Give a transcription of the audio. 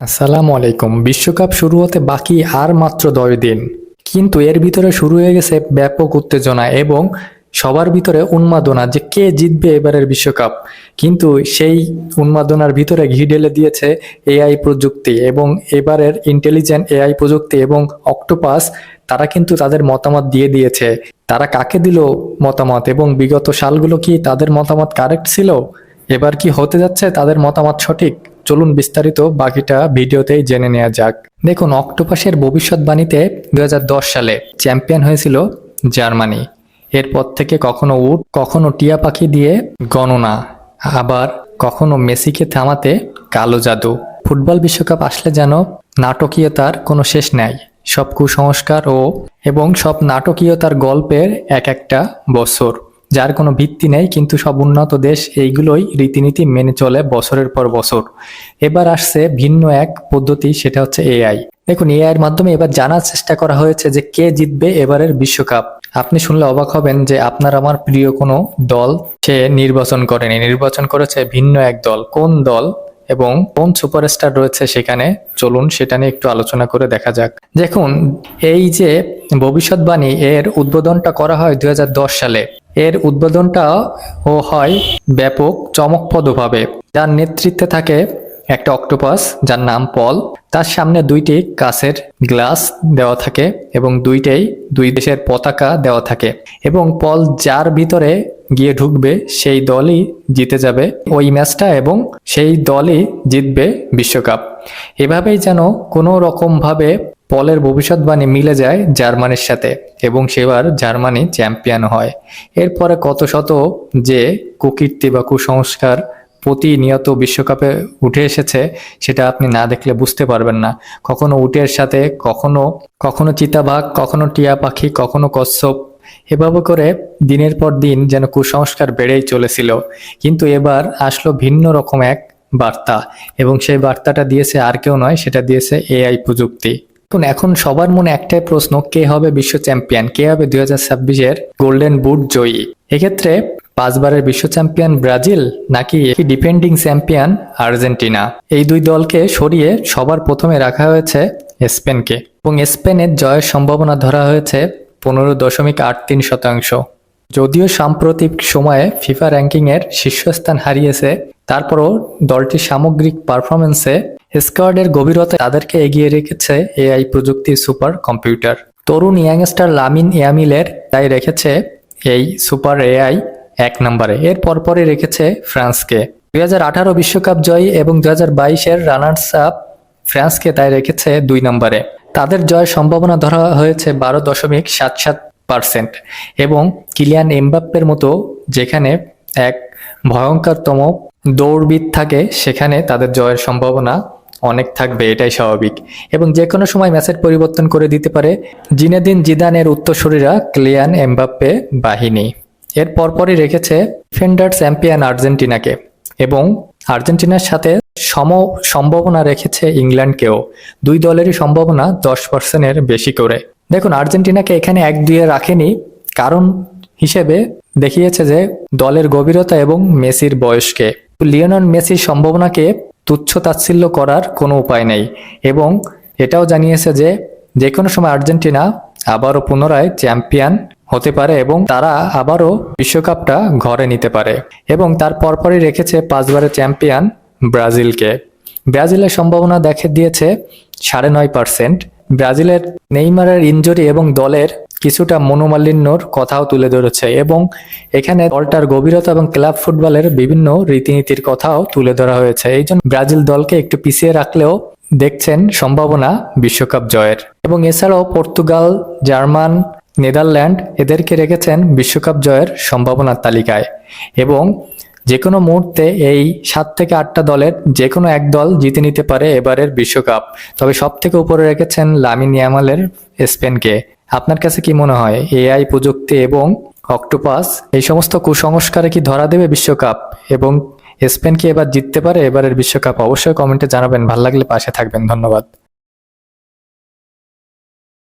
আসসালামু আলাইকুম। বিশ্বকাপ শুরু হতে বাকি আর মাত্র 10 দিন, কিন্তু এর ভিতরে শুরু হয়ে গেছে ব্যাপক উত্তেজনা এবং সবার ভিতরে উন্মাদনা যে কে জিতবে এবারের বিশ্বকাপ। কিন্তু সেই উন্মাদনার ভিতরে ঘি ঢেলে দিয়েছে এআই প্রযুক্তি এবং এবারের ইন্টেলিজেন্ট এআই প্রযুক্তি এবং অক্টোপাস। তারা কিন্তু তাদের মতামত দিয়ে দিয়েছে। তারা কাকে দিল মতামত এবং বিগত সালগুলো কি তাদের মতামত কারেক্ট ছিল? এবার কি হতে যাচ্ছে তাদের মতামত সঠিক? চলুন বিস্তারিত বাকিটা ভিডিওতেই জেনে নেওয়া যাক। দেখুন, অক্টোপাসের ভবিষ্যৎবাণীতে 2010 সালে চ্যাম্পিয়ন হয়েছিল জার্মানি। এরপর থেকে কখনো উট, কখনো টিয়া পাখি দিয়ে গণনা, আবার কখনো মেসিকে থামাতে কালো জাদু। ফুটবল বিশ্বকাপ আসলে যেন নাটকীয়তার কোনো শেষ নেই। সব কুসংস্কার এবং সব নাটকীয়তার গল্পের এক একটা বছর, যার কোনো ভিত্তি নেই, কিন্তু সব উন্নত দেশ এইগুলোই রীতিনীতি মেনে চলে বছরের পর বছর। এবার আসছে ভিন্ন এক পদ্ধতি, সেটা হচ্ছে এআই। দেখুন, এআই এর মাধ্যমে এবার জানার চেষ্টা করা হয়েছে যে কে জিতবে এবারের বিশ্বকাপ। আপনি শুনলে অবাক হবেন যে আপনার আমার প্রিয় কোনো দল সে নির্বাচন করেনি, নির্বাচন করেছে ভিন্ন এক দল। কোন দল এবং কোন সুপারস্টার রয়েছে সেখানে, চলুন সেটা নিয়ে একটু আলোচনা করে দেখা যাক। দেখুন, এই যে ভবিষ্যৎবাণী, এর উদ্বোধনটা করা হয় 2010 সালে। এর উদ্বোধনটাও হয় ব্যাপক চমকপ্রদভাবে। যার নেতৃত্বে থাকে একটা অক্টোপাস যার নাম পল। তার সামনে দুইটি কাচের গ্লাস দেওয়া থাকে এবং দুইটাই দুই দেশের পতাকা দেওয়া থাকে, এবং পল যার ভিতরে গিয়ে ঢুকবে সেই দলই জিতে যাবে ওই ম্যাচটা এবং সেই দলই জিতবে বিশ্বকাপ। এভাবেই যেন কোনো রকম ভাবে পলের ভবিষ্যৎবাণী মিলে যায় জার্মানির সাথে এবং সেবার জার্মানি চ্যাম্পিয়ন হয়। এরপরে কত শত যে কুকীর্তি বা কুসংস্কার প্রতিনিয়ত বিশ্বকাপে উঠে এসেছে, সেটা আপনি না দেখলে বুঝতে পারবেন না। কখনো উটের সাথে, কখনো চিতাবাঘ, কখনো টিয়া পাখি, কখনো কচ্ছপ, এভাবে করে দিনের পর দিন যেন কুসংস্কার বেড়েই চলেছিল। কিন্তু এবার আসলো ভিন্ন রকম এক বার্তা, এবং সেই বার্তাটা দিয়েছে আর কেউ নয়, সেটা দিয়েছে এআই প্রযুক্তি। এখন সবার মনে একটাই প্রশ্ন, কে হবে বিশ্ব চ্যাম্পিয়ন, কে হবে 2026-এর গোল্ডেন বুট জয়ী? এক্ষেত্রে 5 বারের বিশ্ব চ্যাম্পিয়ন ব্রাজিল নাকি ডিফেন্ডিং চ্যাম্পিয়ন আর্জেন্টিনা? এই দুই দলকে সরিয়ে সবার প্রথমে রাখা হয়েছে স্পেনকে, এবং স্পেনের জয়ের সম্ভাবনা ধরা হয়েছে 15.83%। যদিও সাম্প্রতিক সময়ে ফিফা র্যাঙ্কিংয়ের শীর্ষস্থান হারিয়েছে, তারপরও দলটির সামগ্রিক পারফরমেন্সে, স্কোয়াডের গভীরতা তাদেরকে এগিয়ে রেখেছে এআই প্রযুক্তির সুপার কম্পিউটার। তরুণ ইয়াংস্টার লামিন ইয়ামিলের তাই রেখেছে এই সুপার এআই 1 নম্বরে। এর পরপরই রেখেছে ফ্রান্সকে। 2018 বিশ্বকাপ জয়ী এবং 2022-এর রানার্স আপ ফ্রান্সকে তাই রেখেছে 2 নম্বরে। তাদের জয়ের সম্ভাবনা ধরা হয়েছে 12.77%, এবং কিলিয়ান এমবাপ্পের মতো যেখানে এক ভয়ঙ্করতম দৌড়বিদ থাকে, সেখানে তাদের জয়ের সম্ভাবনা অনেক থাকবে, এটাই স্বাভাবিক। এবং যে কোনো সময় ম্যাচের পরিবর্তন করে দিতে পারে জিনেদিন জিদানের উত্তরসূরিরা কিলিয়ান এমবাপ্পে বাহিনী। এর পরপরই রেখেছে ডিফেন্ডার চ্যাম্পিয়ন আর্জেন্টিনাকে, এবং আর্জেন্টিনার সাথে সম্ভাবনা রেখেছে ইংল্যান্ডকেও। দুই দলেরই সম্ভাবনা 10%-এর বেশি করে। দেখুন, আর্জেন্টিনাকে এখানে 1-2-এ রাখেনি, কারণ হিসেবে দেখিয়েছে যে দলের গভীরতা এবং মেসির বয়সকে। লিওনেল মেসির সম্ভাবনাকে তুচ্ছ তাচ্ছিল্য করার কোনো উপায় নেই, এবং এটাও জানিয়েছে যে যে কোনো সময় আর্জেন্টিনা আবারও পুনরায় চ্যাম্পিয়ন হতে পারে এবং তারা আবারও বিশ্বকাপটা ঘরে নিতে পারে। এবং তার পরপরই রেখেছে 5 বারের চ্যাম্পিয়ন ব্রাজিলকে। ব্রাজিলের সম্ভাবনা দেখে দিয়েছে 9.5%। ব্রাজিলের নেইমারের ইনজুরি এবং দলের কিছুটা মনোমালিন্যর কথাও তুলে ধরেছে, এবং এখানে দলটার গভীরতা এবং ক্লাব ফুটবলের বিভিন্ন রীতিনীতির কথাও তুলে ধরা হয়েছে। এই জন্য ব্রাজিল দলকে একটু পিছিয়ে রাখলেও দেখছেন সম্ভাবনা বিশ্বকাপ জয়ের। এবং এছাড়াও পর্তুগাল, জার্মান, নেদারল্যান্ড এদেরকে রেখেছেন বিশ্বকাপ জয়ের সম্ভাবনার তালিকায়। এবং যে কোনো মুহূর্তে এই 7 থেকে 8টা দলের যে কোনো এক দল জিতে নিতে পারে এবারের বিশ্বকাপ। তবে সব থেকে উপরে রেখেছেন লামিন ইয়ামালের স্পেনকে। আপনার কাছে কি মনে হয়, এআই প্রযুক্তি এবং অক্টোপাস এই সমস্ত কুসংস্কারে কি ধরা দেবে বিশ্বকাপ, এবং স্পেন কি এবার জিততে পারে এবারের বিশ্বকাপ? অবশ্যই কমেন্টে জানাবেন। ভালো লাগলে পাশে থাকবেন। ধন্যবাদ।